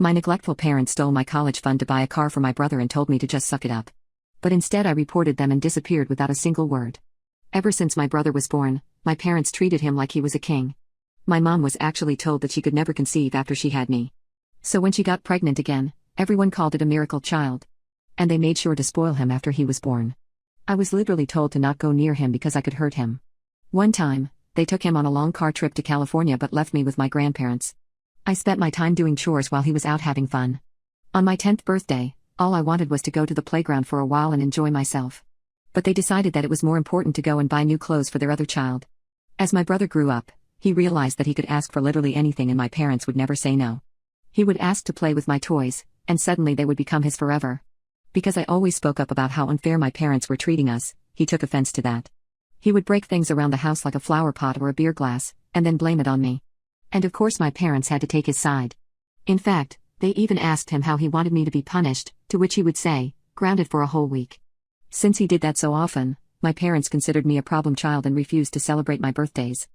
My neglectful parents stole my college fund to buy a car for my brother and told me to just suck it up. But instead I reported them and disappeared without a single word. Ever since my brother was born, my parents treated him like he was a king. My mom was actually told that she could never conceive after she had me. So when she got pregnant again, everyone called it a miracle child. And they made sure to spoil him after he was born. I was literally told to not go near him because I could hurt him. One time, they took him on a long car trip to California but left me with my grandparents. I spent my time doing chores while he was out having fun. On my 10th birthday, all I wanted was to go to the playground for a while and enjoy myself. But they decided that it was more important to go and buy new clothes for their other child. As my brother grew up, he realized that he could ask for literally anything and my parents would never say no. He would ask to play with my toys, and suddenly they would become his forever. Because I always spoke up about how unfair my parents were treating us, he took offense to that. He would break things around the house like a flower pot or a beer glass, and then blame it on me. And of course my parents had to take his side. In fact, they even asked him how he wanted me to be punished, to which he would say, grounded for a whole week. Since he did that so often, my parents considered me a problem child and refused to celebrate my birthdays.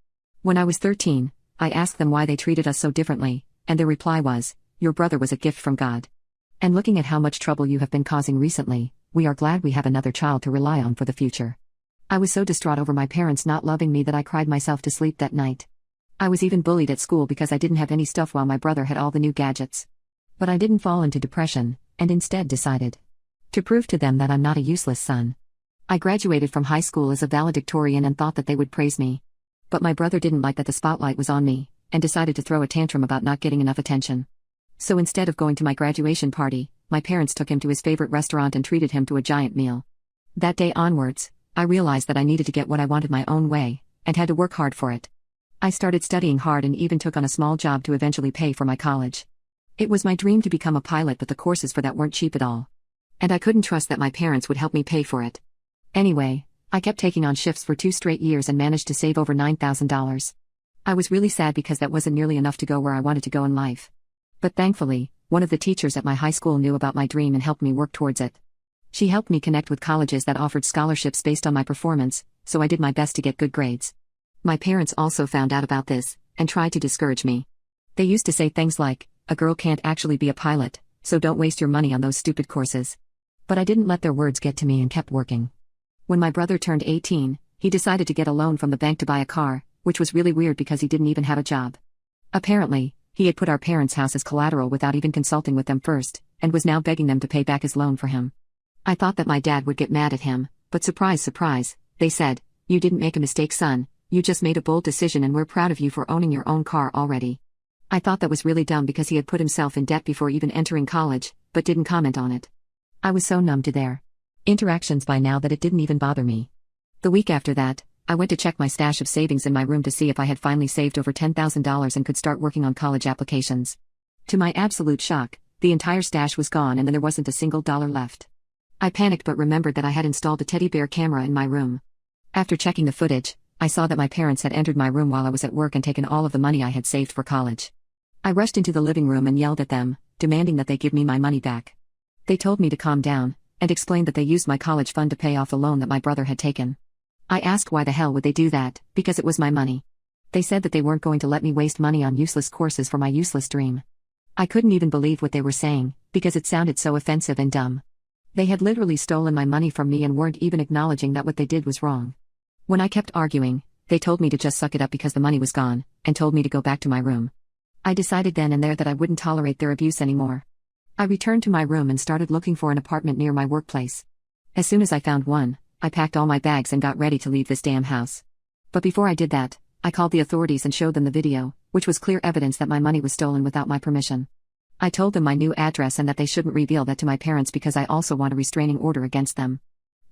When I was 13, I asked them why they treated us so differently, and their reply was, "Your brother was a gift from God. And looking at how much trouble you have been causing recently, we are glad we have another child to rely on for the future." I was so distraught over my parents not loving me that I cried myself to sleep that night. I was even bullied at school because I didn't have any stuff while my brother had all the new gadgets. But I didn't fall into depression, and instead decided to prove to them that I'm not a useless son. I graduated from high school as a valedictorian and thought that they would praise me. But my brother didn't like that the spotlight was on me, and decided to throw a tantrum about not getting enough attention. So instead of going to my graduation party, my parents took him to his favorite restaurant and treated him to a giant meal. That day onwards, I realized that I needed to get what I wanted my own way, and had to work hard for it. I started studying hard and even took on a small job to eventually pay for my college. It was my dream to become a pilot, but the courses for that weren't cheap at all. And I couldn't trust that my parents would help me pay for it. Anyway, I kept taking on shifts for 2 straight years and managed to save over $9,000. I was really sad because that wasn't nearly enough to go where I wanted to go in life. But thankfully, one of the teachers at my high school knew about my dream and helped me work towards it. She helped me connect with colleges that offered scholarships based on my performance, so I did my best to get good grades. My parents also found out about this, and tried to discourage me. They used to say things like, "A girl can't actually be a pilot, so don't waste your money on those stupid courses." But I didn't let their words get to me and kept working. When my brother turned 18, he decided to get a loan from the bank to buy a car, which was really weird because he didn't even have a job. Apparently, he had put our parents' house as collateral without even consulting with them first, and was now begging them to pay back his loan for him. I thought that my dad would get mad at him, but surprise, surprise, they said, "You didn't make a mistake, son, you just made a bold decision and we're proud of you for owning your own car already." I thought that was really dumb because he had put himself in debt before even entering college, but didn't comment on it. I was so numb to their interactions by now that it didn't even bother me. The week after that, I went to check my stash of savings in my room to see if I had finally saved over $10,000 and could start working on college applications. To my absolute shock, the entire stash was gone and then there wasn't a single dollar left. I panicked but remembered that I had installed a teddy bear camera in my room. After checking the footage, I saw that my parents had entered my room while I was at work and taken all of the money I had saved for college. I rushed into the living room and yelled at them, demanding that they give me my money back. They told me to calm down, and explained that they used my college fund to pay off the loan that my brother had taken. I asked why the hell would they do that, because it was my money. They said that they weren't going to let me waste money on useless courses for my useless dream. I couldn't even believe what they were saying, because it sounded so offensive and dumb. They had literally stolen my money from me and weren't even acknowledging that what they did was wrong. When I kept arguing, they told me to just suck it up because the money was gone, and told me to go back to my room. I decided then and there that I wouldn't tolerate their abuse anymore. I returned to my room and started looking for an apartment near my workplace. As soon as I found one, I packed all my bags and got ready to leave this damn house. But before I did that, I called the authorities and showed them the video, which was clear evidence that my money was stolen without my permission. I told them my new address and that they shouldn't reveal that to my parents because I also want a restraining order against them.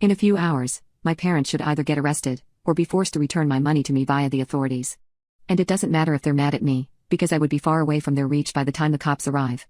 In a few hours, my parents should either get arrested, or be forced to return my money to me via the authorities. And it doesn't matter if they're mad at me, because I would be far away from their reach by the time the cops arrive.